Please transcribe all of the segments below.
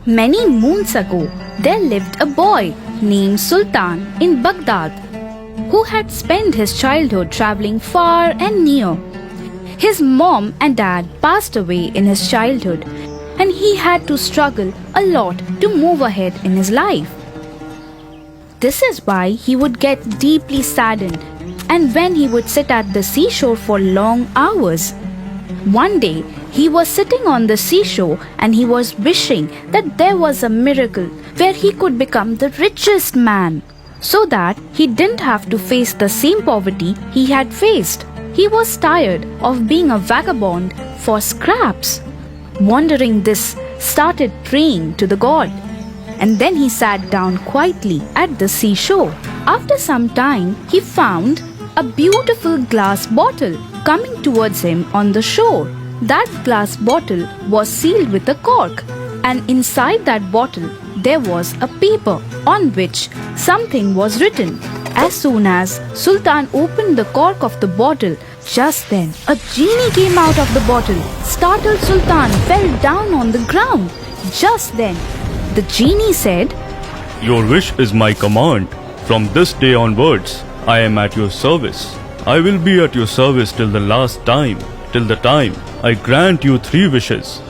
Many moons ago, there lived a boy named Sultan in Baghdad who had spent his childhood traveling far and near. His mom and dad passed away in his childhood, and he had to struggle a lot to move ahead in his life. This is why he would get deeply saddened, and when he would sit at the seashore for long hours. One day, he was sitting on the seashore and he was wishing that there was a miracle where he could become the richest man, so that he didn't have to face the same poverty he had faced. He was tired of being a vagabond for scraps. Wondering this, started praying to the god. And then he sat down quietly at the seashore. After some time, he found a beautiful glass bottle coming towards him on the shore. That glass bottle was sealed with a cork, and inside that bottle there was a paper on which something was written. As soon as Sultan opened the cork of the bottle, just then a genie came out of the bottle. Startled Sultan fell down on the ground. Just then, the genie said, "Your wish is my command. From this day onwards, I am at your service. I will be at your service till the last time, till the time I grant you 3 wishes.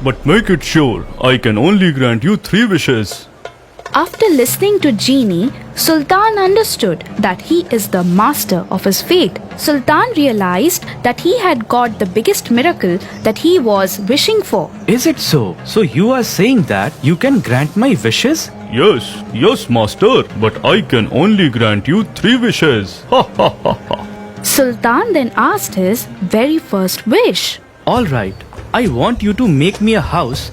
But make it sure I can only grant you 3 wishes." After listening to Genie, Sultan understood that he is the master of his fate. Sultan realized that he had got the biggest miracle that he was wishing for. Is it so? So you are saying that you can grant my wishes? Yes, master, but I can only grant you 3 wishes. Ha ha ha ha. Sultan then asked his very first wish. Alright, I want you to make me a house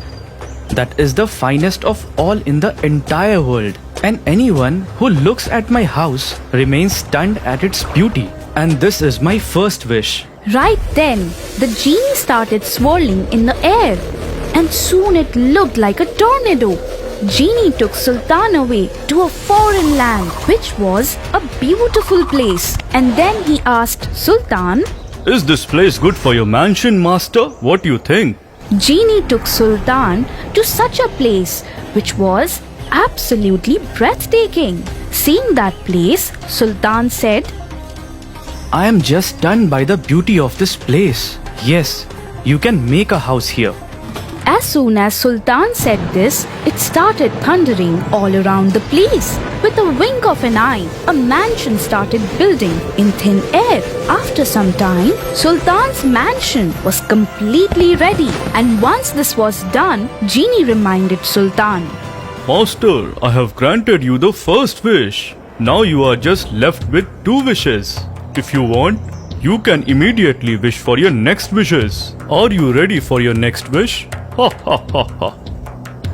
that is the finest of all in the entire world. And anyone who looks at my house remains stunned at its beauty. And this is my first wish. Right then, the genie started swirling in the air, and soon it looked like a tornado. Genie took Sultan away to a foreign land, which was a beautiful place. And then he asked Sultan, Is this place good for your mansion, master? What do you think? Genie took Sultan to such a place which was absolutely breathtaking. Seeing that place, Sultan said, I am just stunned by the beauty of this place. Yes, you can make a house here. As soon as Sultan said this, it started thundering all around the place. With a wink of an eye, a mansion started building in thin air. After some time, Sultan's mansion was completely ready. And once this was done, Genie reminded Sultan, Master, I have granted you the first wish. Now you are just left with 2 wishes. If you want, you can immediately wish for your next wishes. Are you ready for your next wish? Ha ha ha ha.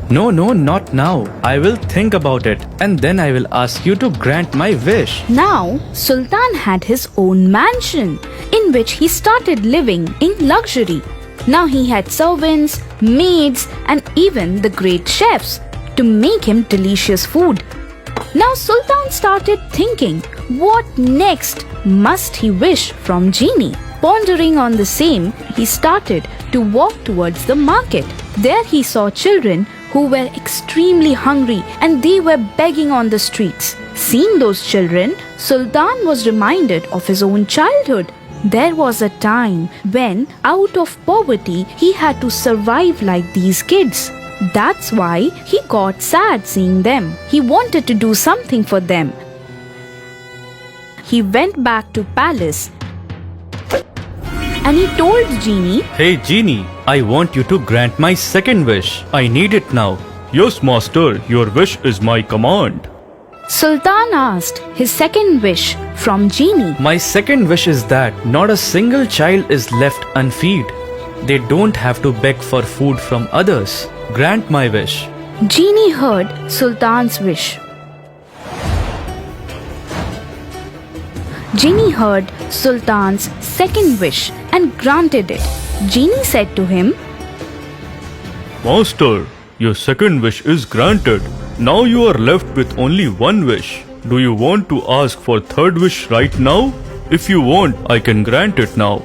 No, not now. I will think about it and then I will ask you to grant my wish. Now, Sultan had his own mansion in which he started living in luxury. Now he had servants, maids, and even the great chefs to make him delicious food. Now Sultan started thinking, what next must he wish from Genie? Pondering on the same, he started to walk towards the market. There he saw children who were extremely hungry and they were begging on the streets. Seeing those children, Sultan was reminded of his own childhood. There was a time when, out of poverty, he had to survive like these kids. That's why he got sad seeing them. He wanted to do something for them. He went back to palace and he told Genie, Hey Genie, I want you to grant my second wish. I need it now. Yes, master, your wish is my command. Sultan asked his second wish from Genie. My second wish is that not a single child is left unfed. They don't have to beg for food from others. Grant my wish. Genie heard Sultan's wish. Genie heard Sultan's second wish and granted it. Genie said to him, Master, your second wish is granted. Now you are left with only 1 wish. Do you want to ask for third wish right now? If you want, I can grant it now.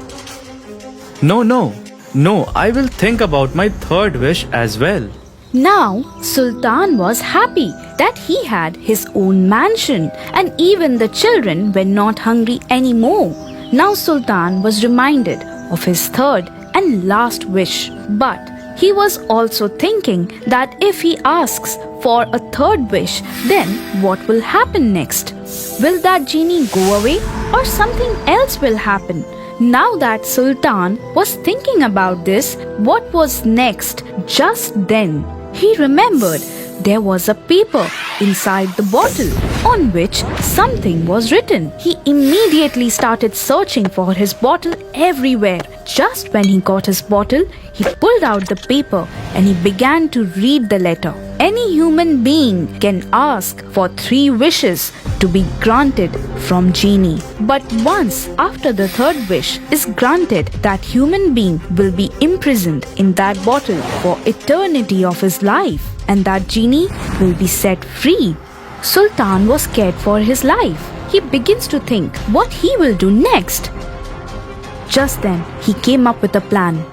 No, I will think about my third wish as well. Now, Sultan was happy that he had his own mansion and even the children were not hungry anymore. Now, Sultan was reminded of his third and last wish. But he was also thinking that if he asks for a third wish, then what will happen next? Will that genie go away or something else will happen? Now that Sultan was thinking about this, what was next? Just then, he remembered there was a paper inside the bottle on which something was written. He immediately started searching for his bottle everywhere. Just when he got his bottle, he pulled out the paper and he began to read the letter. Any human being can ask for 3 wishes to be granted from genie. But once after the third wish is granted, that human being will be imprisoned in that bottle for eternity of his life, and that genie will be set free. Sultan was scared for his life. He begins to think what he will do next. Just then, he came up with a plan.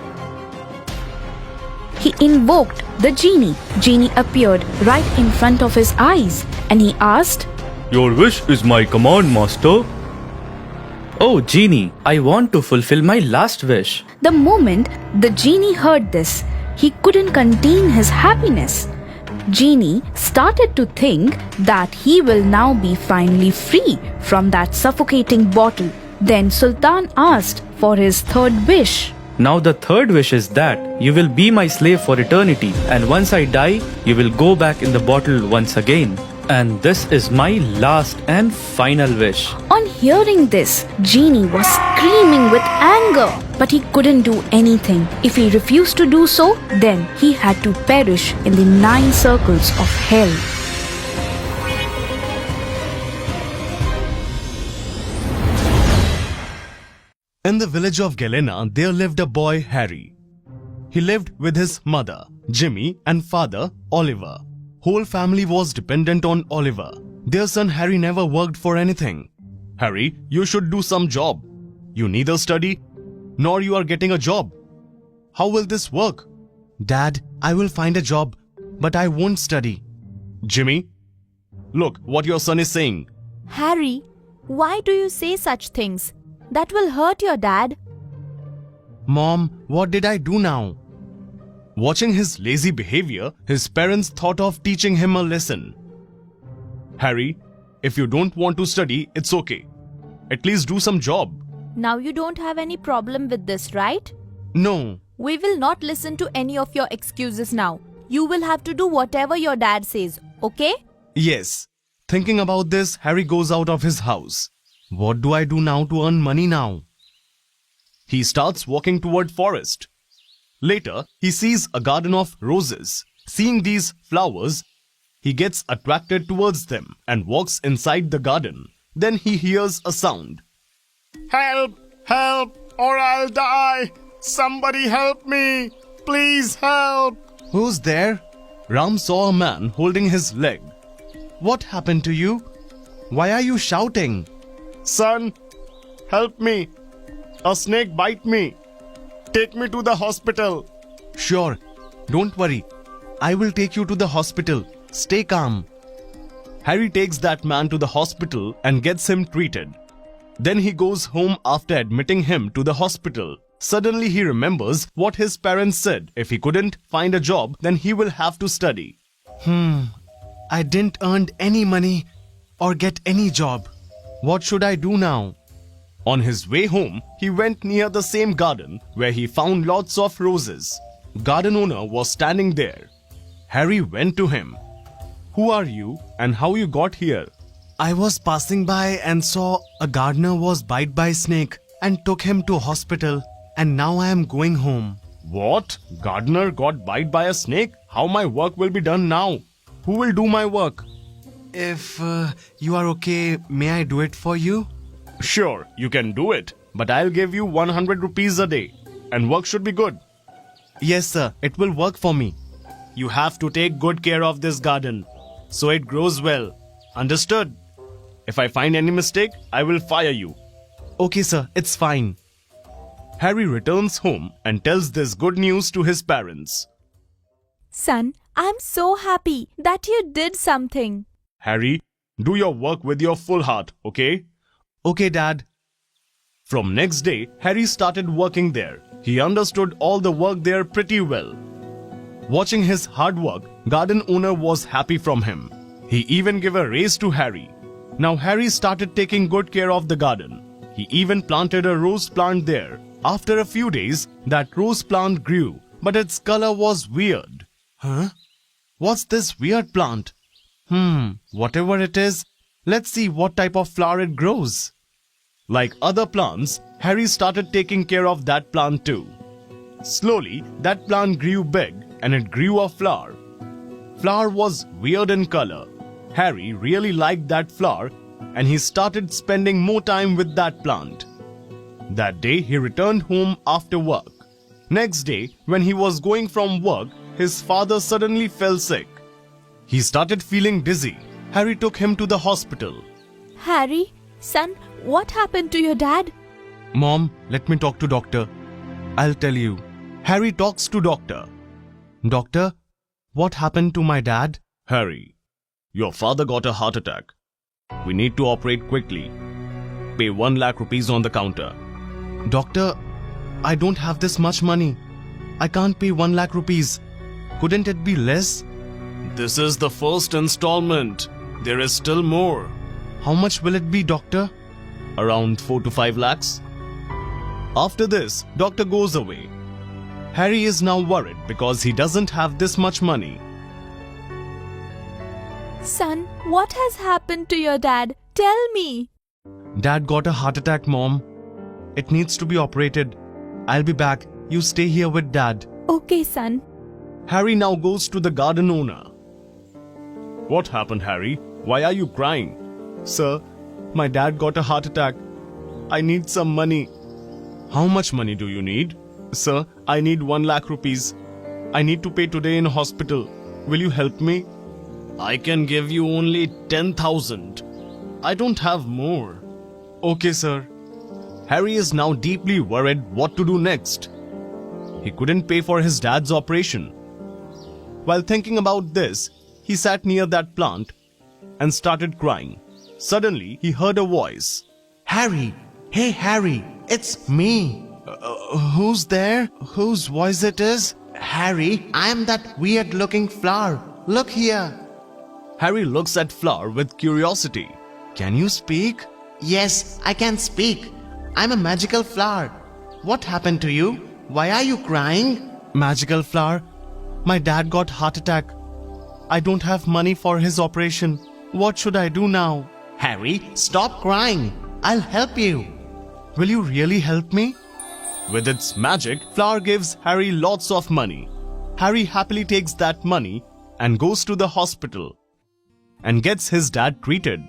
He invoked the genie. Genie appeared right in front of his eyes and he asked, Your wish is my command, master. Oh, genie, I want to fulfill my last wish. The moment the genie heard this, he couldn't contain his happiness. Genie started to think that he will now be finally free from that suffocating bottle. Then Sultan asked for his third wish. Now the third wish is that you will be my slave for eternity, and once I die, you will go back in the bottle once again. And this is my last and final wish. On hearing this, Genie was screaming with anger, but he couldn't do anything. If he refused to do so, then he had to perish in the 9 circles of hell. In the village of Galena, there lived a boy, Harry. He lived with his mother, Jimmy, and father, Oliver. Whole family was dependent on Oliver. Their son Harry never worked for anything. Harry, you should do some job. You neither study, nor you are getting a job. How will this work? Dad, I will find a job, but I won't study. Jimmy, look what your son is saying. Harry, why do you say such things? That will hurt your dad. Mom, what did I do now? Watching his lazy behavior, his parents thought of teaching him a lesson. Harry, if you don't want to study, it's okay. At least do some job. Now you don't have any problem with this, right? No. We will not listen to any of your excuses now. You will have to do whatever your dad says, okay? Yes. Thinking about this, Harry goes out of his house. What do I do now to earn money now? He starts walking toward forest. Later, he sees a garden of roses. Seeing these flowers, he gets attracted towards them and walks inside the garden. Then he hears a sound. Help! Help! Or I'll die! Somebody help me! Please help! Who's there? Ram saw a man holding his leg. What happened to you? Why are you shouting? Son, help me! A snake bite me! Take me to the hospital! Sure, don't worry. I will take you to the hospital. Stay calm. Harry takes that man to the hospital and gets him treated. Then he goes home after admitting him to the hospital. Suddenly he remembers what his parents said. If he couldn't find a job, then he will have to study. I didn't earn any money or get any job. What should I do now? On his way home, he went near the same garden where he found lots of roses. Garden owner was standing there. Harry went to him. Who are you and how you got here? I was passing by and saw a gardener was bitten by a snake and took him to hospital, and now I am going home. What? Gardener got bite by a snake? How my work will be done now? Who will do my work? If you are okay, may I do it for you? Sure, you can do it, but I'll give you 100 rupees a day. And work should be good. Yes, sir, it will work for me. You have to take good care of this garden, so it grows well. Understood? If I find any mistake, I will fire you. Okay, sir, it's fine. Harry returns home and tells this good news to his parents. Son, I'm so happy that you did something. Harry, do your work with your full heart, okay? Okay, Dad. From next day, Harry started working there. He understood all the work there pretty well. Watching his hard work, garden owner was happy from him. He even gave a raise to Harry. Now Harry started taking good care of the garden. He even planted a rose plant there. After a few days, that rose plant grew, but its color was weird. Huh? What's this weird plant? Whatever it is, let's see what type of flower it grows. Like other plants, Harry started taking care of that plant too. Slowly, that plant grew big and it grew a flower. Flower was weird in color. Harry really liked that flower and he started spending more time with that plant. That day, he returned home after work. Next day, when he was going from work, his father suddenly fell sick. He started feeling dizzy. Harry took him to the hospital. Harry, son, what happened to your dad? Mom, let me talk to doctor. I'll tell you. Harry talks to doctor. Doctor, what happened to my dad? Harry, your father got a heart attack. We need to operate quickly. Pay 1 lakh rupees on the counter. Doctor, I don't have this much money. I can't pay 1 lakh rupees. Couldn't it be less? This is the first installment. There is still more. How much will it be, doctor? Around 4 to 5 lakhs. After this, doctor goes away. Harry is now worried because he doesn't have this much money. Son, what has happened to your dad? Tell me. Dad got a heart attack, Mom. It needs to be operated. I'll be back. You stay here with Dad. Okay, son. Harry now goes to the garden owner. What happened, Harry? Why are you crying? Sir, my dad got a heart attack. I need some money. How much money do you need? Sir, I need 1 lakh rupees. I need to pay today in hospital. Will you help me? I can give you only 10,000. I don't have more. Okay, sir. Harry is now deeply worried what to do next. He couldn't pay for his dad's operation. While thinking about this, he sat near that plant and started crying. Suddenly, he heard a voice. Harry! Hey, Harry! It's me! Who's there? Whose voice it is? Harry, I am that weird looking flower. Look here. Harry looks at Flower with curiosity. Can you speak? Yes, I can speak. I'm a magical flower. What happened to you? Why are you crying? Magical flower, my dad got heart attack. I don't have money for his operation. What should I do now? Harry, stop crying. I'll help you. Will you really help me? With its magic, Flower gives Harry lots of money. Harry happily takes that money and goes to the hospital and gets his dad treated.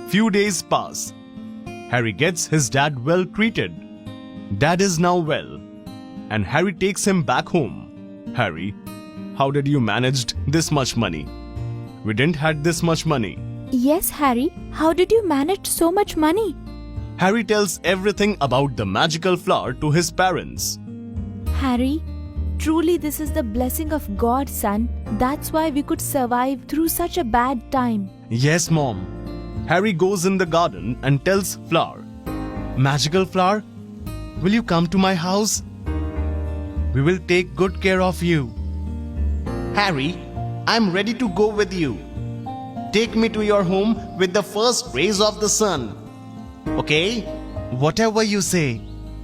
Few days pass. Harry gets his dad well treated. Dad is now well and Harry takes him back home. Harry, how did you manage this much money? We didn't had this much money. Yes, Harry. How did you manage so much money? Harry tells everything about the magical flower to his parents. Harry, truly this is the blessing of God, son. That's why we could survive through such a bad time. Yes, Mom. Harry goes in the garden and tells Flower, Magical flower, will you come to my house? We will take good care of you. Harry, I'm ready to go with you. Take me to your home with the first rays of the sun. Okay? Whatever you say.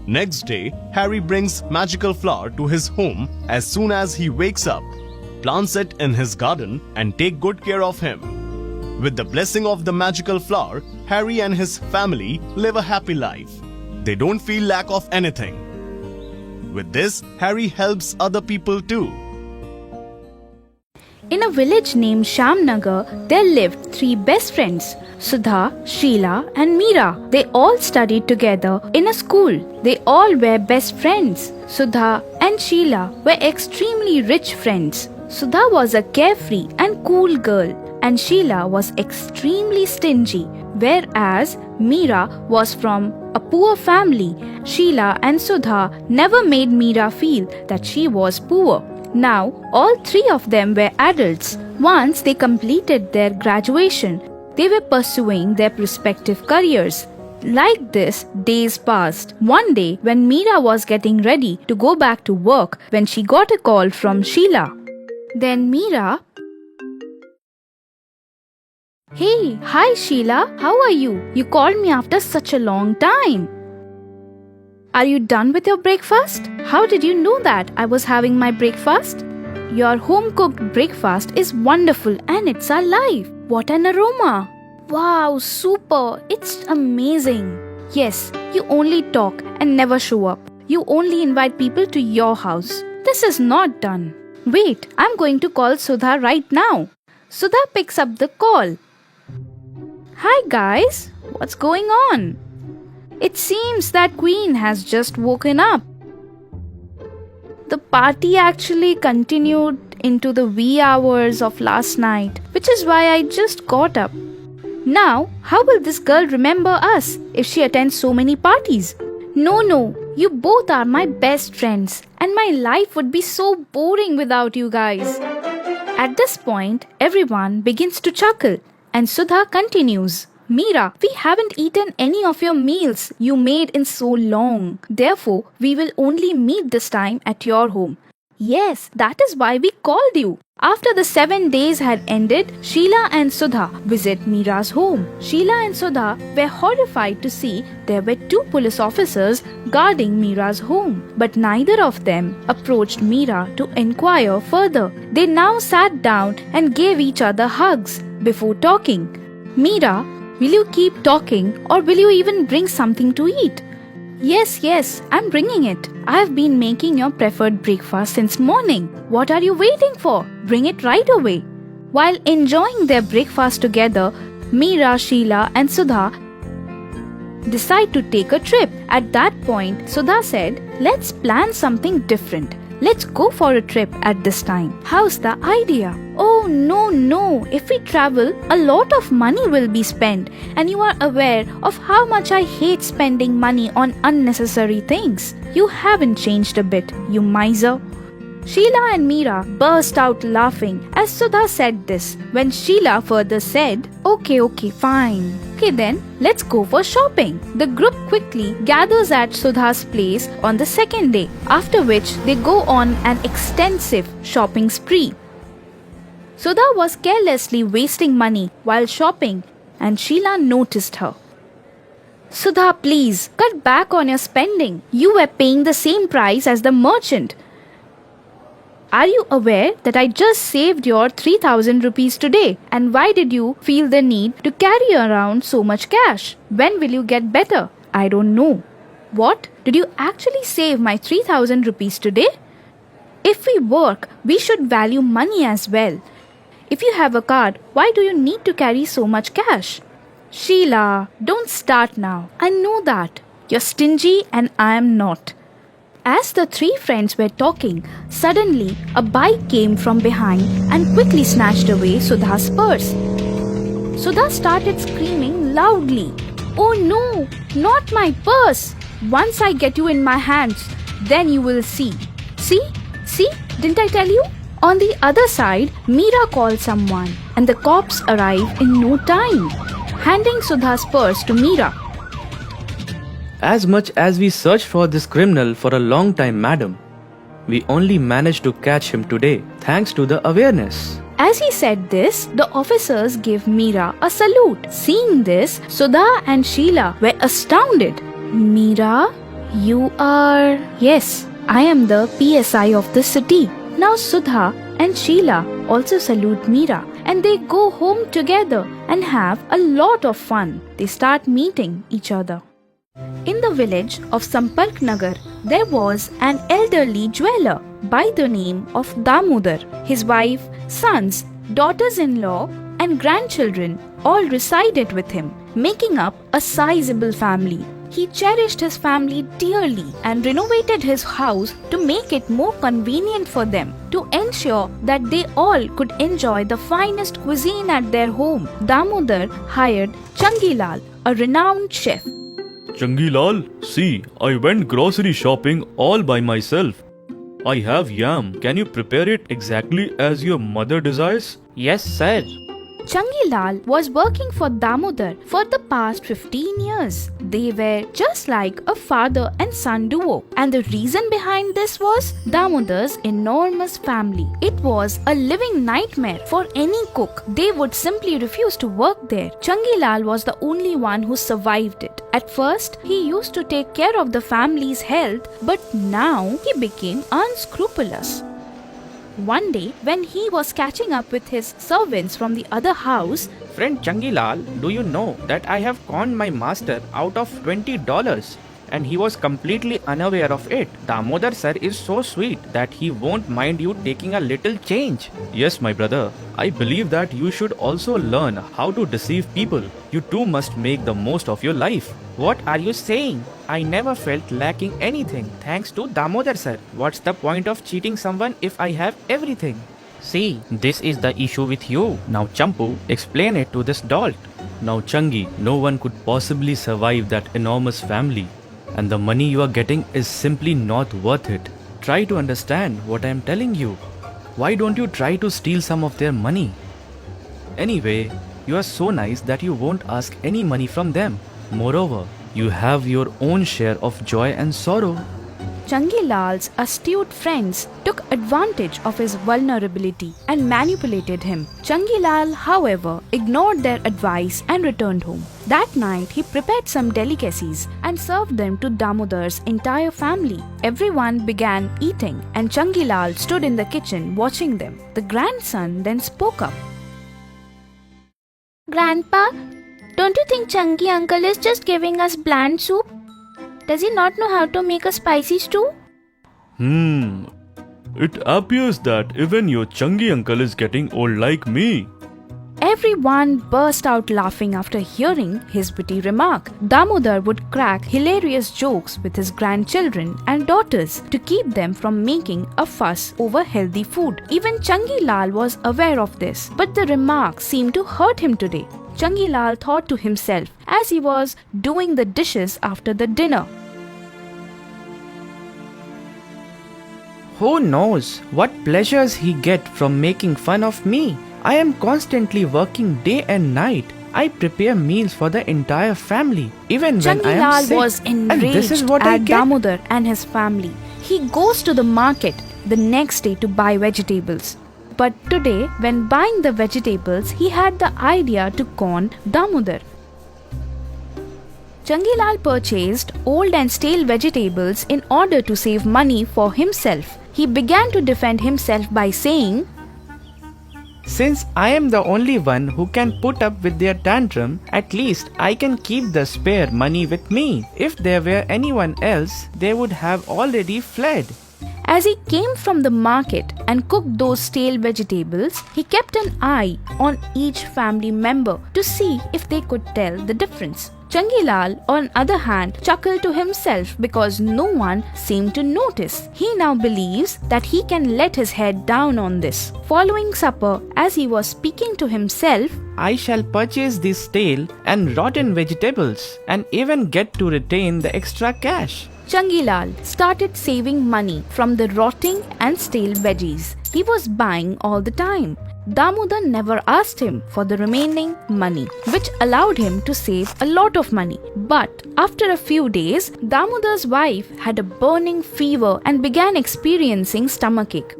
Next day, Harry brings magical flower to his home as soon as he wakes up, plants it in his garden and take good care of him. With the blessing of the magical flower, Harry and his family live a happy life. They don't feel lack of anything. With this, Harry helps other people too. In a village named Shamnagar, there lived 3 best friends, Sudha, Sheila and Meera. They all studied together in a school. They all were best friends. Sudha and Sheila were extremely rich friends. Sudha was a carefree and cool girl and Sheila was extremely stingy, whereas Meera was from a poor family. Sheila and Sudha never made Meera feel that she was poor. Now, all three of them were adults. Once they completed their graduation, they were pursuing their respective careers. Like this, days passed. One day, when Meera was getting ready to go back to work, when she got a call from Sheila. Then Meera... Hey, hi Sheila, how are you? You called me after such a long time. Are you done with your breakfast? How did you know that I was having my breakfast? Your home-cooked breakfast is wonderful and it's alive. What an aroma! Wow, super! It's amazing. Yes, you only talk and never show up. You only invite people to your house. This is not done. Wait, I'm going to call Sudha right now. Sudha picks up the call. Hi guys, what's going on? It seems that Queen has just woken up. The party actually continued into the wee hours of last night, which is why I just got up. Now, how will this girl remember us if she attends so many parties? No, you both are my best friends, and my life would be so boring without you guys. At this point, everyone begins to chuckle, and Sudha continues. Meera, we haven't eaten any of your meals you made in so long. Therefore, we will only meet this time at your home. Yes, that is why we called you. After the 7 days had ended, Sheila and Sudha visit Meera's home. Sheila and Sudha were horrified to see there were 2 police officers guarding Meera's home. But neither of them approached Meera to inquire further. They now sat down and gave each other hugs before talking. Meera, will you keep talking or will you even bring something to eat? Yes, I'm bringing it. I've been making your preferred breakfast since morning. What are you waiting for? Bring it right away. While enjoying their breakfast together, Meera, Sheila and Sudha decide to take a trip. At that point, Sudha said, let's plan something different. Let's go for a trip at this time. How's the idea? Oh no. If we travel, a lot of money will be spent. And you are aware of how much I hate spending money on unnecessary things. You haven't changed a bit, you miser. Sheila and Meera burst out laughing as Sudha said this, when Sheila further said, Okay, fine. Okay then, let's go for shopping. The group quickly gathers at Sudha's place on the second day, after which they go on an extensive shopping spree. Sudha was carelessly wasting money while shopping and Sheila noticed her. Sudha, please, cut back on your spending. You were paying the same price as the merchant. Are you aware that I just saved your 3,000 rupees today? And why did you feel the need to carry around so much cash? When will you get better? I don't know. What? Did you actually save my 3,000 rupees today? If we work, we should value money as well. If you have a card, why do you need to carry so much cash? Sheila, don't start now. I know that. You're stingy and I am not. As the 3 friends were talking, suddenly a bike came from behind and quickly snatched away Sudha's purse. Sudha started screaming loudly, Oh no, not my purse! Once I get you in my hands, then you will see. See, didn't I tell you? On the other side, Meera called someone and the cops arrived in no time, handing Sudha's purse to Meera. As much as we searched for this criminal for a long time, madam, we only managed to catch him today, thanks to the awareness. As he said this, the officers gave Meera a salute. Seeing this, Sudha and Sheila were astounded. Meera, you are... Yes, I am the PSI of the city. Now Sudha and Sheila also salute Meera and they go home together and have a lot of fun. They start meeting each other. In the village of Sampark Nagar, there was an elderly jeweler by the name of Damodar. His wife, sons, daughters-in-law and grandchildren all resided with him, making up a sizable family. He cherished his family dearly and renovated his house to make it more convenient for them. To ensure that they all could enjoy the finest cuisine at their home, Damodar hired Changilal, a renowned chef. Changilal, see, I went grocery shopping all by myself. I have yam. Can you prepare it exactly as your mother desires? Yes, sir. Changi Lal was working for Damodar for the past 15 years. They were just like a father and son duo. And the reason behind this was Damodar's enormous family. It was a living nightmare for any cook. They would simply refuse to work there. Changi Lal was the only one who survived it. At first, he used to take care of the family's health, but now he became unscrupulous. One day, when he was catching up with his servants from the other house, Friend Changilal, do you know that I have conned my master out of $20? And he was completely unaware of it. Damodar sir is so sweet that he won't mind you taking a little change. Yes, my brother. I believe that you should also learn how to deceive people. You too must make the most of your life. What are you saying? I never felt lacking anything thanks to Damodar sir. What's the point of cheating someone if I have everything? See, this is the issue with you. Now Champu, explain it to this dolt. Now, Changi, no one could possibly survive that enormous family. And the money you are getting is simply not worth it. Try to understand what I am telling you. Why don't you try to steal some of their money? Anyway, you are so nice that you won't ask any money from them. Moreover, you have your own share of joy and sorrow. Changi Lal's astute friends took advantage of his vulnerability and manipulated him. Changi Lal, however, ignored their advice and returned home. That night, he prepared some delicacies and served them to Damodar's entire family. Everyone began eating, and Changi Lal stood in the kitchen watching them. The grandson then spoke up. Grandpa, don't you think Changi uncle is just giving us bland soup? Does he not know how to make a spicy stew? It appears that even your Changi uncle is getting old like me. Everyone burst out laughing after hearing his witty remark. Damodar would crack hilarious jokes with his grandchildren and daughters to keep them from making a fuss over healthy food. Even Changi Lal was aware of this, but the remark seemed to hurt him today. Changi Lal thought to himself as he was doing the dishes after the dinner. Who knows what pleasures he get from making fun of me? I am constantly working day and night. I prepare meals for the entire family, even when Changi I am Lal sick. was And this is enraged what I at get. Damodar and his family. He goes to the market the next day to buy vegetables. But today, when buying the vegetables, he had the idea to con Damodar. Changi Lal purchased old and stale vegetables in order to save money for himself. He began to defend himself by saying, Since I am the only one who can put up with their tantrum, at least I can keep the spare money with me. If there were anyone else, they would have already fled. As he came from the market and cooked those stale vegetables, he kept an eye on each family member to see if they could tell the difference. Changi Lal, on the other hand, chuckled to himself because no one seemed to notice. He now believes that he can let his head down on this. Following supper, as he was speaking to himself, I shall purchase these stale and rotten vegetables and even get to retain the extra cash. Changi Lal started saving money from the rotting and stale veggies he was buying all the time. Damodar never asked him for the remaining money, which allowed him to save a lot of money. But after a few days, Damodar's wife had a burning fever and began experiencing stomachache.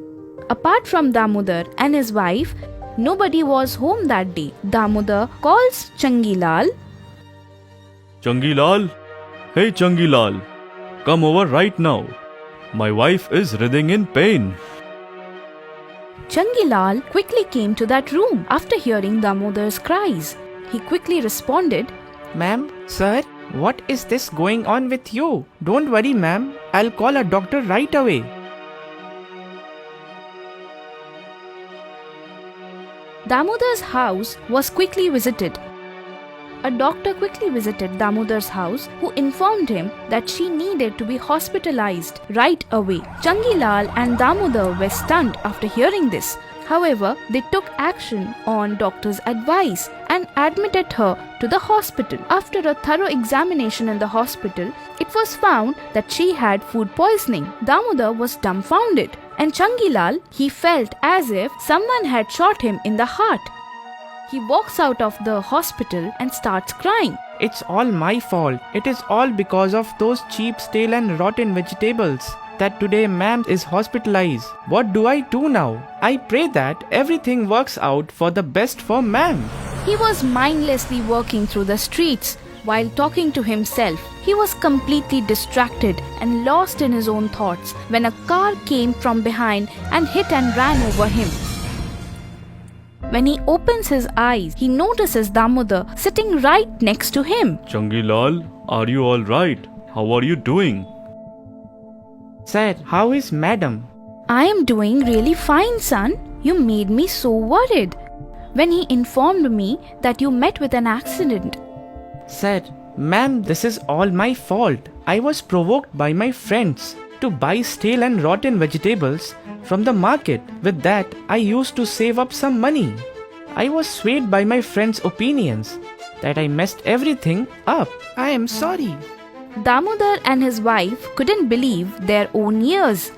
Apart from Damodar and his wife, nobody was home that day. Damodar calls Changi Lal. Changi Lal? Hey Changi Lal, come over right now. My wife is writhing in pain. Changi Lal quickly came to that room after hearing Damodar's cries. He quickly responded, Ma'am, sir, what is this going on with you? Don't worry, ma'am. I'll call a doctor right away. Damodar's house was quickly visited. A doctor quickly visited Damodar's house, who informed him that she needed to be hospitalized right away. Changi Lal and Damodar were stunned after hearing this. However, they took action on doctor's advice and admitted her to the hospital. After a thorough examination in the hospital, it was found that she had food poisoning. Damodar was dumbfounded, and Changilal, he felt as if someone had shot him in the heart. He walks out of the hospital and starts crying. It's all my fault. It is all because of those cheap, stale and rotten vegetables that today ma'am is hospitalized. What do I do now? I pray that everything works out for the best for ma'am. He was mindlessly walking through the streets while talking to himself. He was completely distracted and lost in his own thoughts when a car came from behind and hit and ran over him. When he opens his eyes, he notices Damodar sitting right next to him. Changilal, are you all right? How are you doing? Sir, how is madam? I am doing really fine, son. You made me so worried when he informed me that you met with an accident. Sir, ma'am, this is all my fault. I was provoked by my friends to buy stale and rotten vegetables from the market. With that, I used to save up some money. I was swayed by my friends' opinions that I messed everything up. I am sorry. Damodar and his wife couldn't believe their own ears.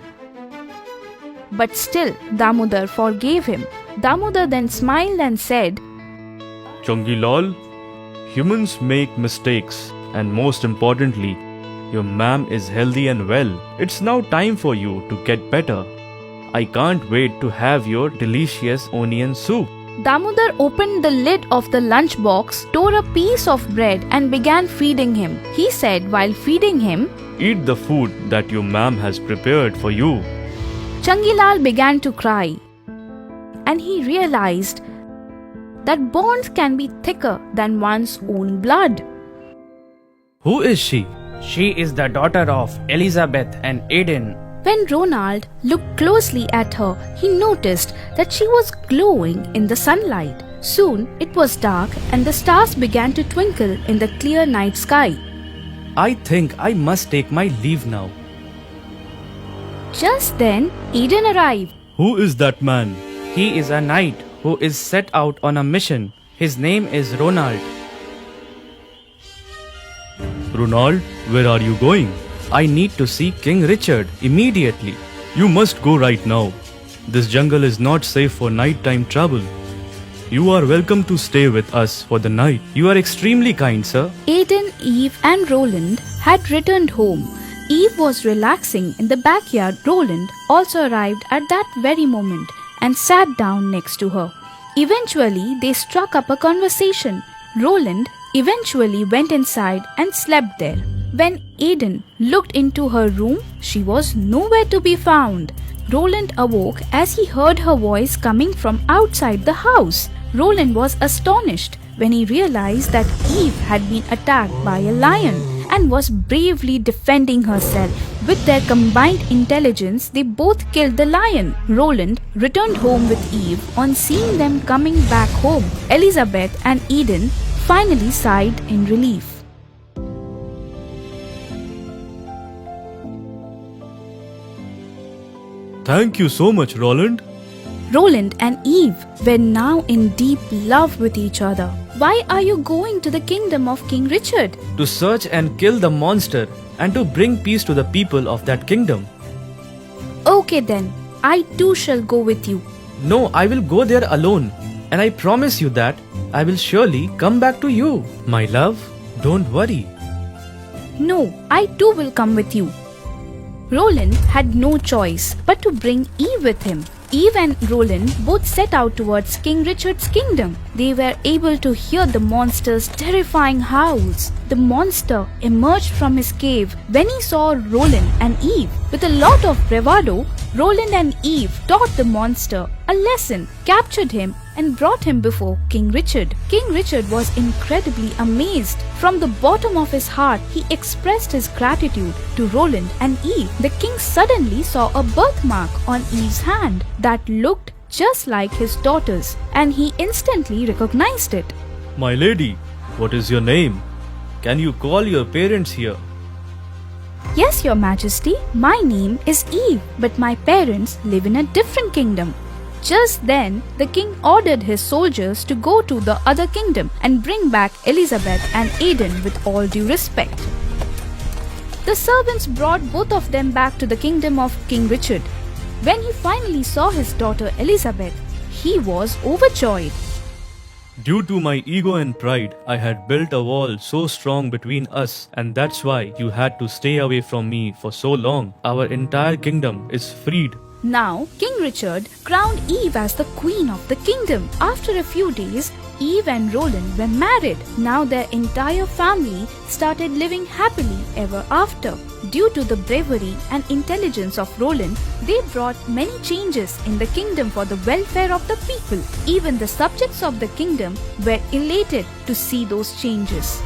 But still, Damodar forgave him. Damodar then smiled and said, Changilal, humans make mistakes, and most importantly, your ma'am is healthy and well. It's now time for you to get better. I can't wait to have your delicious onion soup. Damodar opened the lid of the lunchbox, tore a piece of bread and began feeding him. He said while feeding him, Eat the food that your ma'am has prepared for you. Changilal began to cry. And he realized that bonds can be thicker than one's own blood. Who is she? She is the daughter of Elizabeth and Aiden. When Ronald looked closely at her, he noticed that she was glowing in the sunlight. Soon it was dark and the stars began to twinkle in the clear night sky. I think I must take my leave now. Just then, Eden arrived. Who is that man? He is a knight who is set out on a mission. His name is Ronald. Ronald, where are you going? I need to see King Richard immediately. You must go right now. This jungle is not safe for nighttime travel. You are welcome to stay with us for the night. You are extremely kind, sir. Aiden, Eve and Roland had returned home. Eve was relaxing in the backyard. Roland also arrived at that very moment and sat down next to her. Eventually, they struck up a conversation. Roland eventually went inside and slept there. When Aiden looked into her room, she was nowhere to be found. Roland awoke as he heard her voice coming from outside the house. Roland was astonished when he realized that Eve had been attacked by a lion and was bravely defending herself. With their combined intelligence, they both killed the lion. Roland returned home with Eve. On seeing them coming back home, Elizabeth and Eden finally sighed in relief. Thank you so much, Roland. Roland and Eve were now in deep love with each other. Why are you going to the kingdom of King Richard? To search and kill the monster and to bring peace to the people of that kingdom. Okay then, I too shall go with you. No, I will go there alone. And I promise you that I will surely come back to you. My love, don't worry. No, I too will come with you. Roland had no choice but to bring Eve with him. Eve and Roland both set out towards King Richard's kingdom. They were able to hear the monster's terrifying howls. The monster emerged from his cave when he saw Roland and Eve. With a lot of bravado, Roland and Eve taught the monster a lesson, captured him, and brought him before King Richard. King Richard was incredibly amazed. From the bottom of his heart, he expressed his gratitude to Roland and Eve. The king suddenly saw a birthmark on Eve's hand that looked just like his daughter's, and he instantly recognized it. My lady, what is your name? Can you call your parents here? Yes, Your Majesty, my name is Eve, but my parents live in a different kingdom. Just then, the king ordered his soldiers to go to the other kingdom and bring back Elizabeth and Aidan with all due respect. The servants brought both of them back to the kingdom of King Richard. When he finally saw his daughter Elizabeth, he was overjoyed. Due to my ego and pride, I had built a wall so strong between us, and that's why you had to stay away from me for so long. Our entire kingdom is freed. Now, King Richard crowned Eve as the queen of the kingdom. After a few days, Eve and Roland were married. Now their entire family started living happily ever after. Due to the bravery and intelligence of Roland, they brought many changes in the kingdom for the welfare of the people. Even the subjects of the kingdom were elated to see those changes.